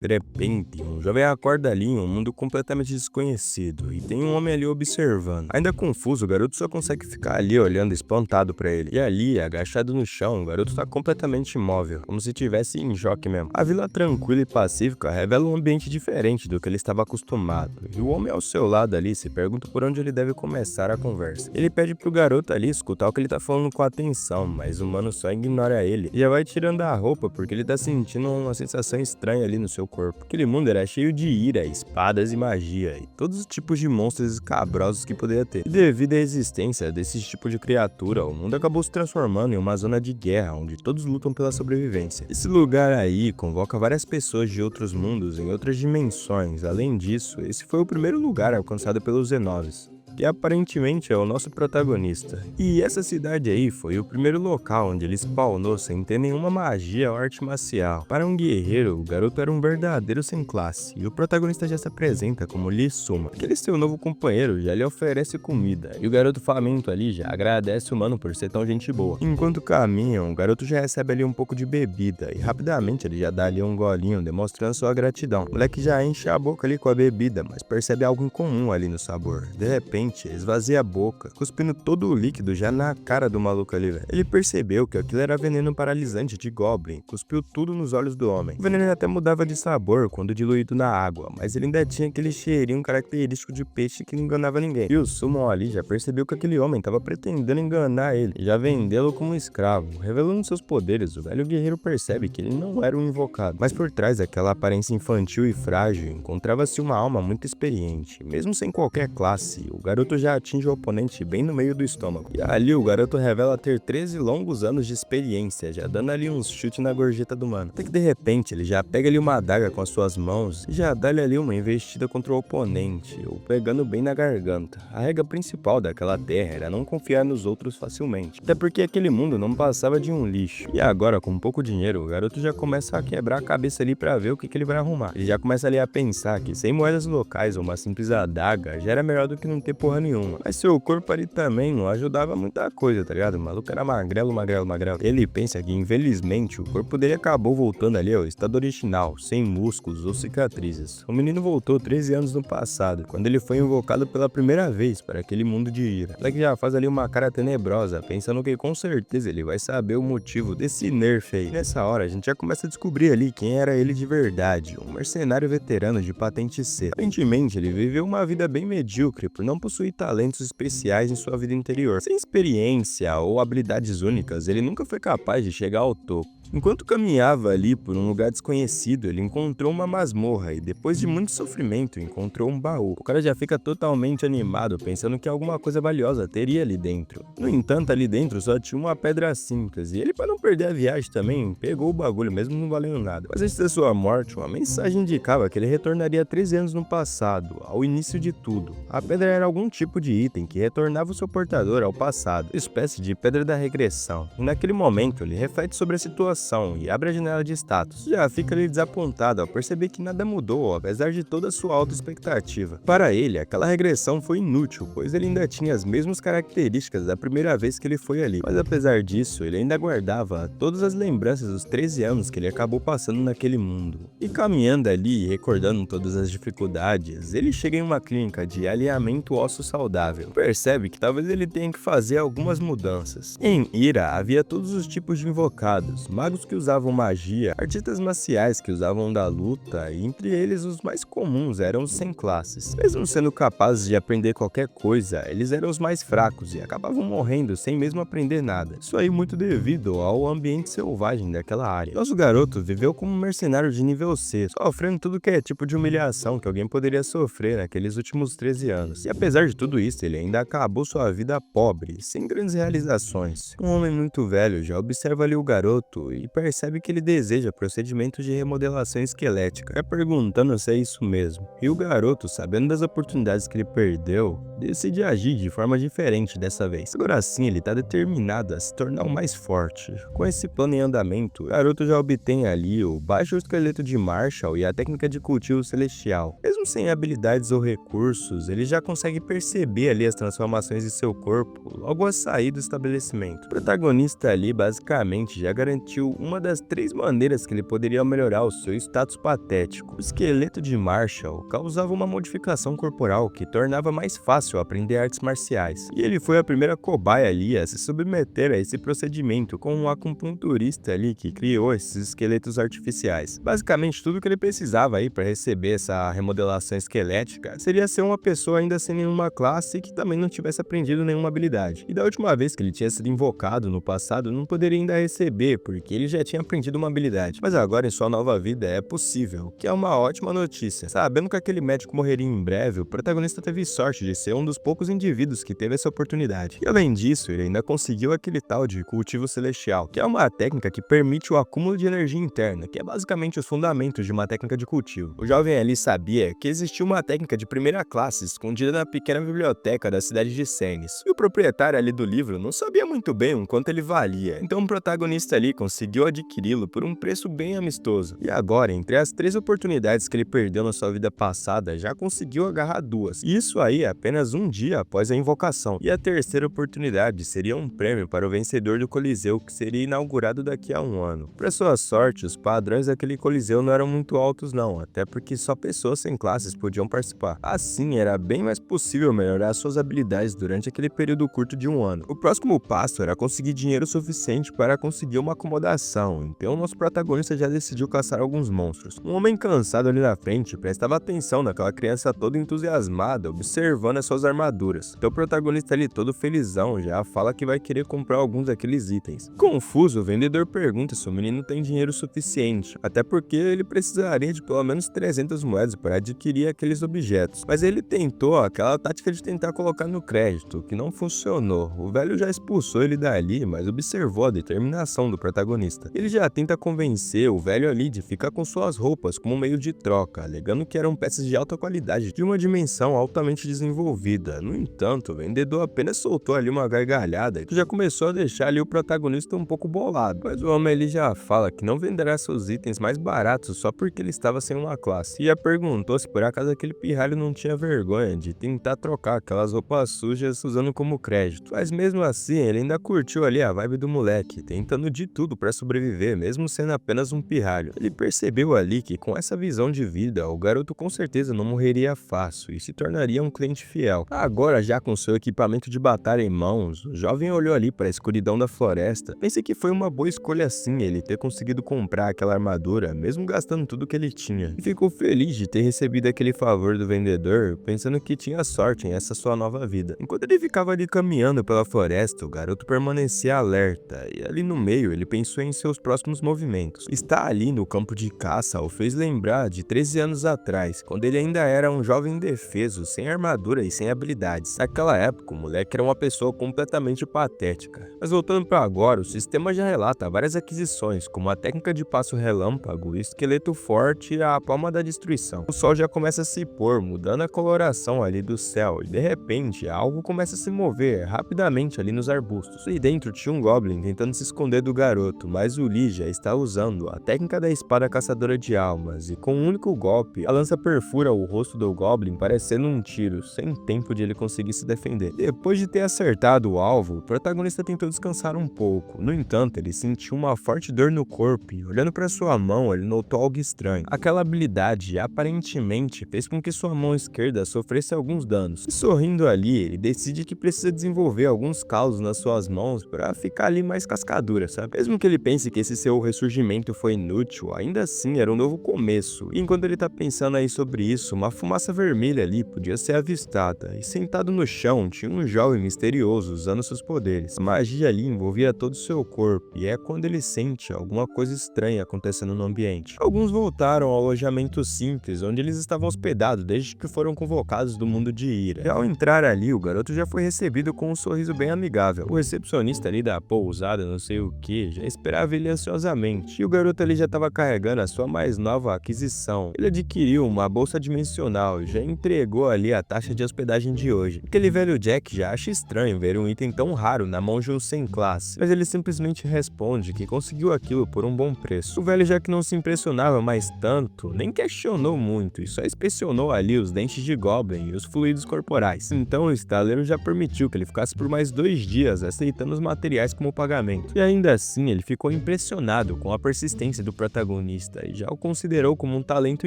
De repente, um jovem acorda ali em um mundo completamente desconhecido e tem um homem ali observando. Ainda confuso, o garoto só consegue ficar ali olhando espantado pra ele. E ali, agachado no chão, o garoto tá completamente imóvel, como se estivesse em choque mesmo. A vila tranquila e pacífica revela um ambiente diferente do que ele estava acostumado. E o homem ao seu lado ali se pergunta por onde ele deve começar a conversa. Ele pede pro garoto ali escutar o que ele tá falando com atenção, mas o mano só ignora ele e já vai tirando a roupa porque ele tá sentindo uma sensação estranha ali no seu corpo. Aquele mundo era cheio de ira, espadas e magia, e todos os tipos de monstros escabrosos que poderia ter. E devido à existência desse tipo de criatura, o mundo acabou se transformando em uma zona de guerra, onde todos lutam pela sobrevivência. Esse lugar aí convoca várias pessoas de outros mundos em outras dimensões. Além disso, esse foi o primeiro lugar alcançado pelos Zenoves, que aparentemente é o nosso protagonista. E essa cidade aí foi o primeiro local onde ele spawnou sem ter nenhuma magia ou arte marcial. Para um guerreiro, o garoto era um verdadeiro sem classe, e o protagonista já se apresenta como Lee Suma. Aquele seu novo companheiro já lhe oferece comida, e o garoto faminto ali já agradece o mano por ser tão gente boa. Enquanto caminham, o garoto já recebe ali um pouco de bebida, e rapidamente ele já dá ali um golinho, demonstrando sua gratidão. O moleque já enche a boca ali com a bebida, mas percebe algo incomum ali no sabor. De repente, esvazia a boca, cuspindo todo o líquido já na cara do maluco ali, velho. Ele percebeu que aquilo era veneno paralisante de Goblin, cuspiu tudo nos olhos do homem. O veneno até mudava de sabor quando diluído na água, mas ele ainda tinha aquele cheirinho característico de peixe que não enganava ninguém. E o Summon ali já percebeu que aquele homem estava pretendendo enganar ele e já vendê-lo como escravo. Revelando seus poderes, o velho guerreiro percebe que ele não era um invocado, mas por trás daquela aparência infantil e frágil encontrava-se uma alma muito experiente. Mesmo sem qualquer classe, o garoto já atinge o oponente bem no meio do estômago. E ali o garoto revela ter 13 longos anos de experiência, já dando ali uns chutes na gorjeta do mano. Até que de repente ele já pega ali uma adaga com as suas mãos e já dá-lhe ali uma investida contra o oponente, o pegando bem na garganta. A regra principal daquela terra era não confiar nos outros facilmente, até porque aquele mundo não passava de um lixo. E agora, com pouco dinheiro, o garoto já começa a quebrar a cabeça ali pra ver o que ele vai arrumar. Ele já começa ali a pensar que sem moedas locais ou uma simples adaga já era melhor do que não ter porra nenhuma. Mas seu corpo ali também não ajudava muita coisa, tá ligado? O maluco era magrelo, magrelo, magrelo. Ele pensa que, infelizmente, o corpo dele acabou voltando ali ao estado original, sem músculos ou cicatrizes. O menino voltou 13 anos no passado, quando ele foi invocado pela primeira vez para aquele mundo de ira. Ela que já faz ali uma cara tenebrosa, pensando que com certeza ele vai saber o motivo desse nerf aí. Nessa hora, a gente já começa a descobrir ali quem era ele de verdade, um mercenário veterano de patente C. Aparentemente, ele viveu uma vida bem medíocre por não possuir talentos especiais em sua vida interior. Sem experiência ou habilidades únicas, ele nunca foi capaz de chegar ao topo. Enquanto caminhava ali por um lugar desconhecido, ele encontrou uma masmorra e, depois de muito sofrimento, encontrou um baú. O cara já fica totalmente animado, pensando que alguma coisa valiosa teria ali dentro. No entanto, ali dentro só tinha uma pedra simples, e ele, para não perder a viagem também, pegou o bagulho, mesmo não valendo nada. Mas antes da sua morte, uma mensagem indicava que ele retornaria 13 anos no passado, ao início de tudo. A pedra era algum tipo de item que retornava o seu portador ao passado, espécie de pedra da regressão. E naquele momento, ele reflete sobre a situação e abre a janela de status. Já fica ali desapontado ao perceber que nada mudou, apesar de toda a sua alta expectativa. Para ele, aquela regressão foi inútil, pois ele ainda tinha as mesmas características da primeira vez que ele foi ali. Mas apesar disso, ele ainda guardava todas as lembranças dos 13 anos que ele acabou passando naquele mundo. E caminhando ali, recordando todas as dificuldades, ele chega em uma clínica de alinhamento ósseo saudável. Percebe que talvez ele tenha que fazer algumas mudanças. Em Ira, havia todos os tipos de invocados, magos que usavam magia, artistas marciais que usavam da luta, e entre eles os mais comuns eram os sem classes. Mesmo sendo capazes de aprender qualquer coisa, eles eram os mais fracos e acabavam morrendo sem mesmo aprender nada. Isso aí muito devido ao ambiente selvagem daquela área. Nosso garoto viveu como um mercenário de nível C, sofrendo tudo que é tipo de humilhação que alguém poderia sofrer naqueles últimos 13 anos. E apesar de tudo isso, ele ainda acabou sua vida pobre, sem grandes realizações. Um homem muito velho já observa ali o garoto e percebe que ele deseja procedimentos de remodelação esquelética, perguntando se é isso mesmo. E o garoto, sabendo das oportunidades que ele perdeu, decide agir de forma diferente dessa vez. Agora sim, ele está determinado a se tornar o mais forte. Com esse plano em andamento, o garoto já obtém ali o baixo esqueleto de Marshall e a técnica de cultivo celestial. Mesmo sem habilidades ou recursos, ele já consegue perceber ali as transformações de seu corpo logo a sair do estabelecimento. O protagonista ali basicamente já garantiu uma das 3 maneiras que ele poderia melhorar o seu status patético. O esqueleto de Marshall causava uma modificação corporal que tornava mais fácil aprender artes marciais, e ele foi a primeira cobaia ali a se submeter a esse procedimento com um acupunturista ali que criou esses esqueletos artificiais. Basicamente tudo que ele precisava aí para receber essa remodelação esquelética seria ser uma pessoa ainda sem nenhuma classe e que também não tivesse aprendido nenhuma habilidade. E da última vez que ele tinha sido invocado no passado, não poderia ainda receber, porque ele já tinha aprendido uma habilidade. Mas agora em sua nova vida é possível, o que é uma ótima notícia. Sabendo que aquele médico morreria em breve, o protagonista teve sorte de ser um dos poucos indivíduos que teve essa oportunidade. E além disso, ele ainda conseguiu aquele tal de cultivo celestial, que é uma técnica que permite o acúmulo de energia interna, que é basicamente os fundamentos de uma técnica de cultivo. O jovem ali sabia que existia uma técnica de primeira classe escondida na pequena biblioteca da cidade de Cenis. E o proprietário ali do livro não sabia muito bem o quanto ele valia, então o protagonista ali conseguiu adquiri-lo por um preço bem amistoso. E agora, entre as 3 oportunidades que ele perdeu na sua vida passada, já conseguiu agarrar 2. E isso aí apenas um dia após a invocação. E a terceira oportunidade seria um prêmio para o vencedor do Coliseu, que seria inaugurado daqui a 1 ano. Para sua sorte, os padrões daquele Coliseu não eram muito altos não, até porque só pessoas sem classes podiam participar. Assim, era bem mais possível melhorar suas habilidades durante aquele período curto de 1 ano. O próximo passo era conseguir dinheiro suficiente para conseguir uma acomodação, então nosso protagonista já decidiu caçar alguns monstros. Um homem cansado ali na frente prestava atenção naquela criança toda entusiasmada, observando as suas armaduras. Então o protagonista ali todo felizão já fala que vai querer comprar alguns daqueles itens. Confuso, o vendedor pergunta se o menino tem dinheiro suficiente, até porque ele precisaria de pelo menos 300 moedas para adquirir aqueles objetos. Mas ele tentou aquela tática de tentar colocar no crédito, que não funcionou. O velho já expulsou ele dali, mas observou a determinação do protagonista. Ele já tenta convencer o velho ali de ficar com suas roupas como meio de troca, alegando que eram peças de alta qualidade de uma dimensão altamente desenvolvida. No entanto, o vendedor apenas soltou ali uma gargalhada que já começou a deixar ali o protagonista um pouco bolado. Mas o homem ali já fala que não venderá seus itens mais baratos só porque ele estava sem uma classe. E já perguntou se por acaso aquele pirralho não tinha vergonha de tentar trocar aquelas roupas sujas usando como crédito. Mas mesmo assim, ele ainda curtiu ali a vibe do moleque, tentando de tudo para sobreviver, mesmo sendo apenas um pirralho. Ele percebeu ali que com essa visão de vida, o garoto com certeza não morreria fácil e se tornaria um cliente fiel. Agora, já com seu equipamento de batalha em mãos, o jovem olhou ali para a escuridão da floresta. Pensei que foi uma boa escolha sim ele ter conseguido comprar aquela armadura, mesmo gastando tudo que ele tinha. E ficou feliz de ter recebido aquele favor do vendedor, pensando que tinha sorte em essa sua nova vida. Enquanto ele ficava ali caminhando pela floresta, o garoto permanecia alerta, e ali no meio ele pensou em seus próximos movimentos. Estar ali no campo de caça o fez lembrar de 13 anos atrás, quando ele ainda era um jovem indefeso, sem armadura e sem habilidades. Naquela época, o moleque era uma pessoa completamente patética. Mas voltando para agora, o sistema já relata várias aquisições, como a técnica de passo relâmpago, o esqueleto forte e a palma da destruição. O sol já começa a se pôr, mudando a coloração ali do céu, e de repente algo começa a se mover rapidamente ali nos arbustos. E dentro tinha um goblin tentando se esconder do garoto, mas o Lee já está usando a técnica da espada caçadora de almas, e com um único golpe, a lança perfura o rosto do goblin parecendo um tiro, sem tempo de ele conseguir se defender. Depois de ter acertado o alvo, o protagonista tentou descansar um pouco. No entanto, ele sentiu uma forte dor no corpo e, olhando para sua mão, ele notou algo estranho. Aquela habilidade aparentemente fez com que sua mão esquerda sofresse alguns danos. E sorrindo ali, ele decide que precisa desenvolver alguns calos nas suas mãos para ficar ali mais cascadura, sabe? Mesmo que ele pense que esse seu ressurgimento foi inútil, ainda assim era um novo começo. E enquanto ele tá pensando aí sobre isso, uma fumaça vermelha ali podia ser avistada, e sentado no chão tinha um jovem misterioso usando seus poderes. A magia ali envolvia todo o seu corpo, e é quando ele sente alguma coisa estranha acontecendo no ambiente. Alguns voltaram ao alojamento simples, onde eles estavam hospedados desde que foram convocados do mundo de Ira. E ao entrar ali, o garoto já foi recebido com um sorriso bem amigável. O recepcionista ali da pousada, não sei o que, já esperava ele ansiosamente, e o garoto ali já estava carregando a sua mais nova aquisição. Ele adquiriu uma bolsa dimensional e já entregou ali a taxa de hospedagem abordagem de hoje. Aquele velho Jack já acha estranho ver um item tão raro na mão de um sem classe, mas ele simplesmente responde que conseguiu aquilo por um bom preço. O velho Jack não se impressionava mais tanto, nem questionou muito e só inspecionou ali os dentes de Goblin e os fluidos corporais. Então o estaleiro já permitiu que ele ficasse por mais 2 dias aceitando os materiais como pagamento. E ainda assim ele ficou impressionado com a persistência do protagonista e já o considerou como um talento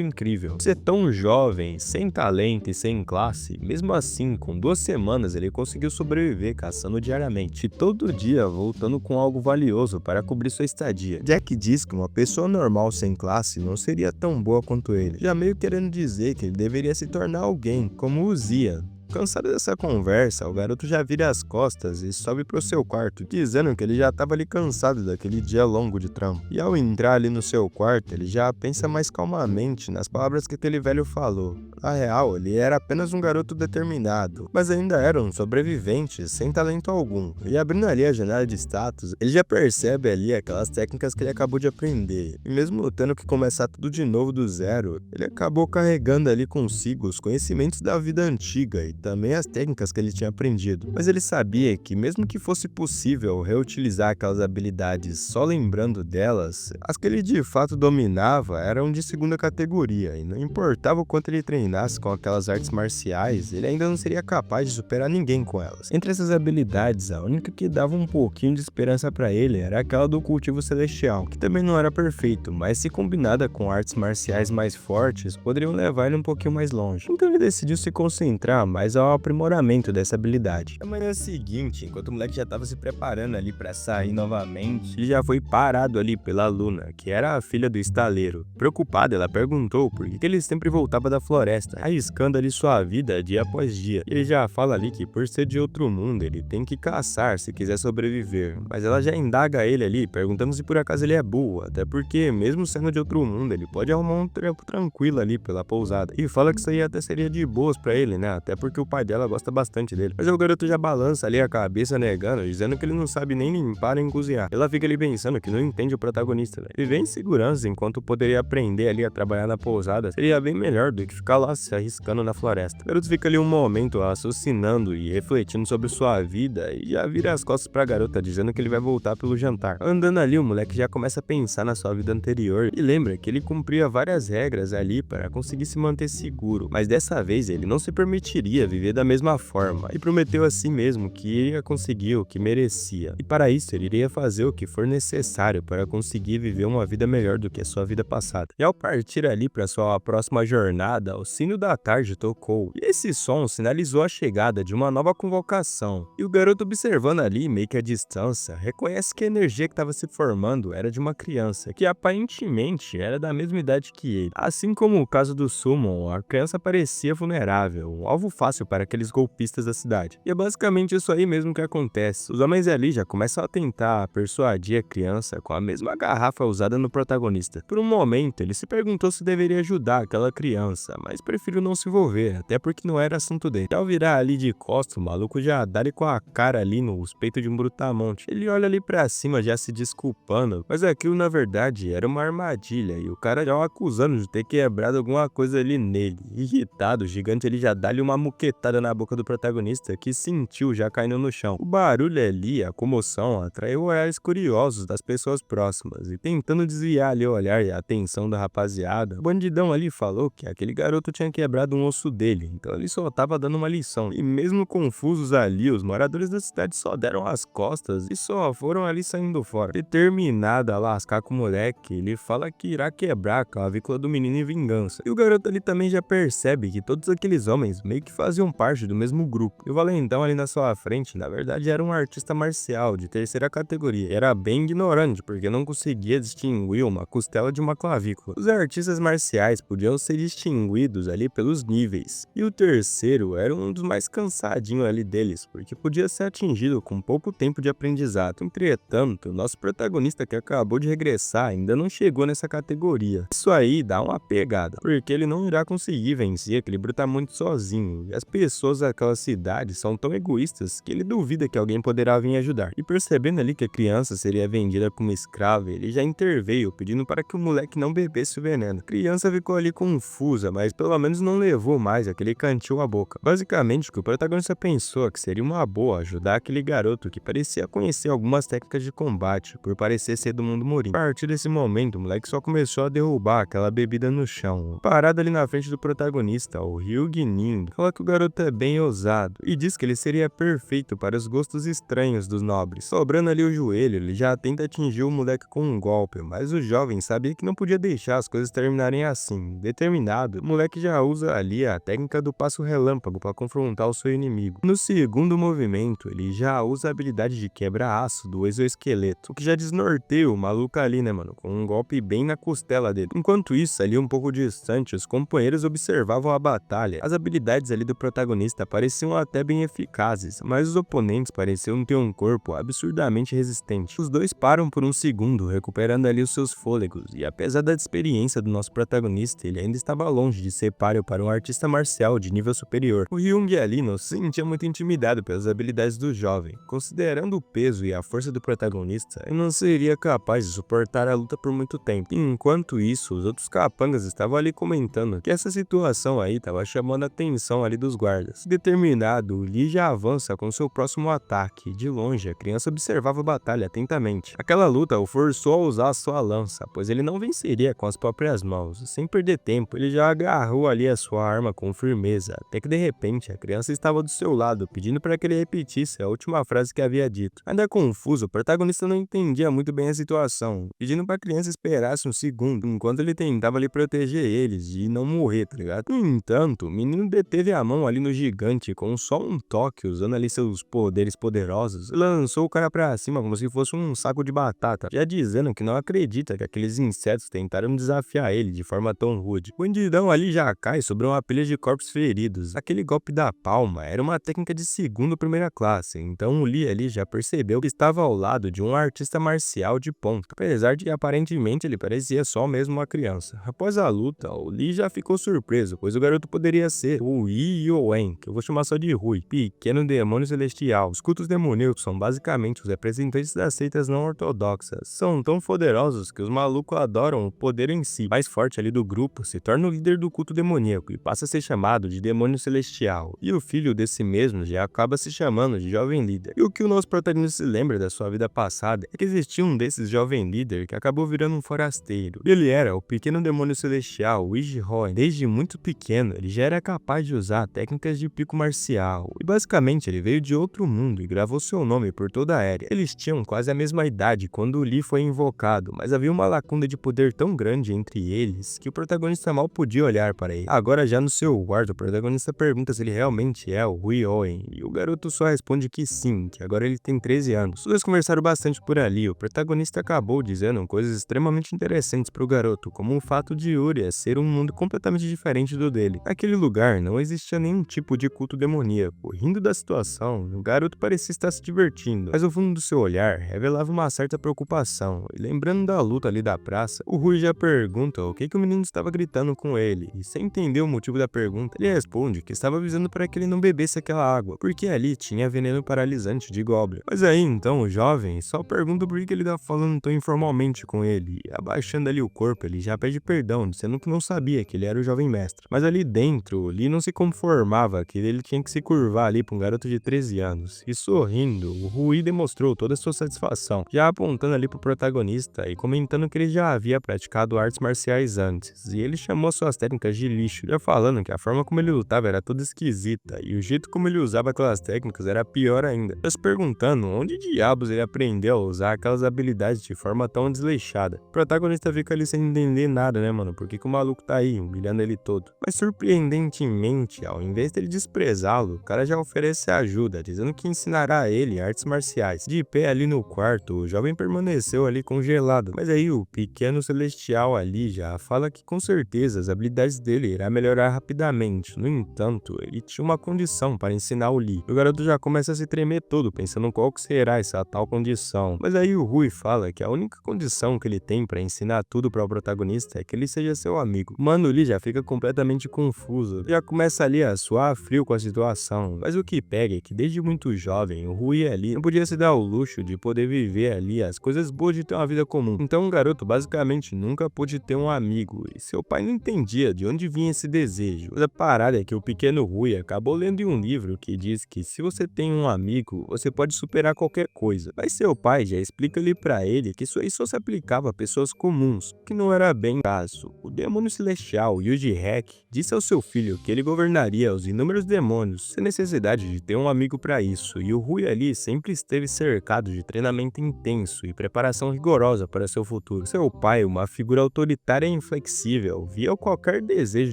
incrível. Ser tão jovem, sem talento e sem classe, mesmo assim, com 2 semanas ele conseguiu sobreviver caçando diariamente e todo dia voltando com algo valioso para cobrir sua estadia. Jack diz que uma pessoa normal sem classe não seria tão boa quanto ele, já meio querendo dizer que ele deveria se tornar alguém como o Zian. Cansado dessa conversa, o garoto já vira as costas e sobe pro seu quarto, dizendo que ele já estava ali cansado daquele dia longo de trampo. E ao entrar ali no seu quarto, ele já pensa mais calmamente nas palavras que aquele velho falou. Na real, ele era apenas um garoto determinado, mas ainda era um sobrevivente sem talento algum. E abrindo ali a janela de status, ele já percebe ali aquelas técnicas que ele acabou de aprender. E mesmo tendo que começar tudo de novo do zero, ele acabou carregando ali consigo os conhecimentos da vida antiga e também as técnicas que ele tinha aprendido. Mas ele sabia que mesmo que fosse possível reutilizar aquelas habilidades só lembrando delas, as que ele de fato dominava eram de segunda categoria e não importava o quanto ele treinasse com aquelas artes marciais, ele ainda não seria capaz de superar ninguém com elas. Entre essas habilidades, a única que dava um pouquinho de esperança para ele era aquela do cultivo celestial, que também não era perfeito, mas se combinada com artes marciais mais fortes, poderiam levar ele um pouquinho mais longe. Então ele decidiu se concentrar mais ao aprimoramento dessa habilidade. Na manhã seguinte, enquanto o moleque já estava se preparando ali para sair novamente, ele já foi parado ali pela Luna, que era a filha do estaleiro. Preocupada, ela perguntou por que ele sempre voltava da floresta, arriscando ali sua vida dia após dia. E ele já fala ali que por ser de outro mundo, ele tem que caçar se quiser sobreviver. Mas ela já indaga ele ali, perguntando se por acaso ele é burro, até porque mesmo sendo de outro mundo, ele pode arrumar um trampo tranquilo ali pela pousada. E fala que isso aí até seria de boas pra ele, né? Até porque o pai dela gosta bastante dele. Mas o garoto já balança ali a cabeça negando, dizendo que ele não sabe nem limpar nem cozinhar. Ela fica ali pensando que não entende o protagonista, né? Ele vem em segurança enquanto poderia aprender ali a trabalhar na pousada. Seria bem melhor do que ficar lá se arriscando na floresta. O garoto fica ali um momento raciocinando e refletindo sobre sua vida e já vira as costas pra garota, dizendo que ele vai voltar pelo jantar. Andando ali, o moleque já começa a pensar na sua vida anterior e lembra que ele cumpria várias regras ali para conseguir se manter seguro. Mas dessa vez ele não se permitiria viver da mesma forma e prometeu a si mesmo que iria conseguir o que merecia. E para isso ele iria fazer o que for necessário para conseguir viver uma vida melhor do que a sua vida passada. E ao partir ali para sua próxima jornada, o sino da tarde tocou. E esse som sinalizou a chegada de uma nova convocação. E o garoto, observando ali meio que a distância, reconhece que a energia que estava se formando era de uma criança, que aparentemente era da mesma idade que ele. Assim como o caso do Summon, a criança parecia vulnerável, um alvo fácil para aqueles golpistas da cidade. E é basicamente isso aí mesmo que acontece. Os homens ali já começam a tentar persuadir a criança com a mesma garrafa usada no protagonista. Por um momento, ele se perguntou se deveria ajudar aquela criança, mas preferiu não se envolver, até porque não era assunto dele. E ao virar ali de costas, o maluco já dá-lhe com a cara ali nos peitos de um brutamonte. Ele olha ali pra cima já se desculpando, mas aquilo na verdade era uma armadilha e o cara já o acusando de ter quebrado alguma coisa ali nele. Irritado, o gigante ele já dá-lhe uma muquetada na boca do protagonista, que sentiu já caindo no chão. O barulho ali, a comoção, atraiu olhares curiosos das pessoas próximas e tentando desviar ali o olhar e a atenção da rapaziada, o bandidão ali falou que aquele garoto tinha quebrado um osso dele, então ele só tava dando uma lição. E mesmo confusos ali, os moradores da cidade só deram as costas e só foram ali saindo fora. Determinado a lascar com o moleque, ele fala que irá quebrar a clavícula do menino em vingança. E o garoto ali também já percebe que todos aqueles homens meio que faziam parte do mesmo grupo. E o valentão ali na sua frente, na verdade, era um artista marcial de terceira categoria. Era bem ignorante, porque não conseguia distinguir uma costela de uma clavícula. Os artistas marciais podiam ser distinguidos ali pelos níveis. E o terceiro era um dos mais cansadinhos ali deles, porque podia ser atingido com pouco tempo de aprendizado. Entretanto, o nosso protagonista que acabou de regressar ainda não chegou nessa categoria. Isso aí dá uma pegada, porque ele não irá conseguir vencer aquele brutamonte sozinho. E as as pessoas daquela cidade são tão egoístas que ele duvida que alguém poderá vir ajudar. E percebendo ali que a criança seria vendida como escrava, ele já interveio, pedindo para que o moleque não bebesse o veneno. A criança ficou ali confusa, mas pelo menos não levou mais aquele cantil à boca. Basicamente, o que o protagonista pensou é que seria uma boa ajudar aquele garoto que parecia conhecer algumas técnicas de combate, por parecer ser do mundo morim. A partir desse momento, o moleque só começou a derrubar aquela bebida no chão. Parado ali na frente do protagonista, o Ryugnin fala que o garoto é bem ousado e diz que ele seria perfeito para os gostos estranhos dos nobres. Sobrando ali o joelho, ele já tenta atingir o moleque com um golpe, mas o jovem sabia que não podia deixar as coisas terminarem assim. Determinado, o moleque já usa ali a técnica do passo relâmpago para confrontar o seu inimigo. No segundo movimento, ele já usa a habilidade de quebra-aço do exoesqueleto, o que já desnorteia o maluco ali, né, mano, com um golpe bem na costela dele. Enquanto isso, ali um pouco distante, os companheiros observavam a batalha. As habilidades ali do protagonista pareciam até bem eficazes, mas os oponentes pareciam ter um corpo absurdamente resistente. Os dois param por um segundo, recuperando ali os seus fôlegos, e apesar da experiência do nosso protagonista, ele ainda estava longe de ser páreo para um artista marcial de nível superior. O Ryung ali não se sentia muito intimidado pelas habilidades do jovem. Considerando o peso e a força do protagonista, ele não seria capaz de suportar a luta por muito tempo. Enquanto isso, os outros capangas estavam ali comentando que essa situação aí estava chamando a atenção ali dos guardas. Determinado, o Lee já avança com seu próximo ataque. De longe, a criança observava a batalha atentamente. Aquela luta o forçou a usar a sua lança, pois ele não venceria com as próprias mãos. Sem perder tempo, ele já agarrou ali a sua arma com firmeza, até que de repente a criança estava do seu lado, pedindo para que ele repetisse a última frase que havia dito. Ainda confuso, o protagonista não entendia muito bem a situação, pedindo para a criança esperasse um segundo, enquanto ele tentava ali proteger eles de não morrer, tá ligado? No entanto, o menino deteve a mão ali no gigante com só um toque, usando ali seus poderes poderosos, e lançou o cara pra cima como se fosse um saco de batata, já dizendo que não acredita que aqueles insetos tentaram desafiar ele de forma tão rude. O bandidão ali já cai sobre uma pilha de corpos feridos. Aquele golpe da palma era uma técnica de segunda ou primeira classe, então o Lee ali já percebeu que estava ao lado de um artista marcial de ponta, apesar de aparentemente ele parecia só mesmo uma criança. Após a luta, o Lee já ficou surpreso, pois o garoto poderia ser o Yi Yoen, que eu vou chamar só de Rui, pequeno demônio celestial. Os cultos demoníacos são basicamente os representantes das seitas não ortodoxas. São tão poderosos que os malucos adoram o poder em si. O mais forte ali do grupo se torna o líder do culto demoníaco e passa a ser chamado de demônio celestial. E o filho desse mesmo já acaba se chamando de jovem líder. E o que o nosso protagonista se lembra da sua vida passada é que existia um desses jovem líder que acabou virando um forasteiro. Ele era o pequeno demônio celestial, o Ijihoen. Desde muito pequeno, ele já era capaz de usar técnicas de pico marcial. E basicamente ele veio de outro mundo e gravou seu nome por toda a área. Eles tinham quase a mesma idade quando o Lee foi invocado, mas havia uma lacuna de poder tão grande entre eles que o protagonista mal podia olhar para ele. Agora já no seu quarto, o protagonista pergunta se ele realmente é o Rui Owen, e o garoto só responde que sim, que agora ele tem 13 anos. Os dois conversaram bastante por ali. O protagonista acabou dizendo coisas extremamente interessantes para o garoto, como o fato de Uria ser um mundo completamente diferente do dele. Naquele lugar não existia nenhum tipo de culto demoníaco. Rindo da situação, o garoto parecia estar se divertindo, mas o fundo do seu olhar revelava uma certa preocupação. E lembrando da luta ali da praça, o Rui já pergunta o que o menino estava gritando com ele, e sem entender o motivo da pergunta, ele responde que estava avisando para que ele não bebesse aquela água, porque ali tinha veneno paralisante de Goblin. Mas aí então o jovem só pergunta por que ele tá falando tão informalmente com ele, e abaixando ali o corpo ele já pede perdão, dizendo que não sabia que ele era o jovem mestre. Mas ali dentro, Lee não se conformava que ele tinha que se curvar ali para um garoto de 13 anos, e sorrindo, o Rui demonstrou toda a sua satisfação, já apontando ali pro protagonista e comentando que ele já havia praticado artes marciais antes, e ele chamou suas técnicas de lixo, já falando que a forma como ele lutava era toda esquisita, e o jeito como ele usava aquelas técnicas era pior ainda, já se perguntando onde diabos ele aprendeu a usar aquelas habilidades de forma tão desleixada. O protagonista fica ali sem entender nada, né, mano, porque que o maluco tá aí, humilhando ele todo. Mas surpreendentemente, ao invés dele desprezá-lo, o cara já oferece ajuda, dizendo que ensinará a ele artes marciais. De pé ali no quarto, o jovem permaneceu ali congelado, mas aí o pequeno celestial ali já fala que com certeza as habilidades dele irá melhorar rapidamente. No entanto, ele tinha uma condição para ensinar o Lee. O garoto já começa a se tremer todo, pensando qual que será essa tal condição. Mas aí o Rui fala que a única condição que ele tem para ensinar tudo para o protagonista é que ele seja seu amigo. Mano, o Lee já fica completamente confuso. Já começa ali a a suar frio com a situação, mas o que pega é que desde muito jovem, o Rui ali não podia se dar o luxo de poder viver ali as coisas boas de ter uma vida comum. Então o garoto basicamente nunca pôde ter um amigo, e seu pai não entendia de onde vinha esse desejo. Mas a parada é que o pequeno Rui acabou lendo em um livro que diz que se você tem um amigo, você pode superar qualquer coisa. Mas seu pai já explica ali pra ele que isso aí só se aplicava a pessoas comuns, que não era bem o caso. O demônio celestial Yuji Heck disse ao seu filho que ele governaria os inúmeros demônios sem necessidade de ter um amigo para isso, e o Rui ali sempre esteve cercado de treinamento intenso e preparação rigorosa para seu futuro. Seu pai, uma figura autoritária e inflexível, via qualquer desejo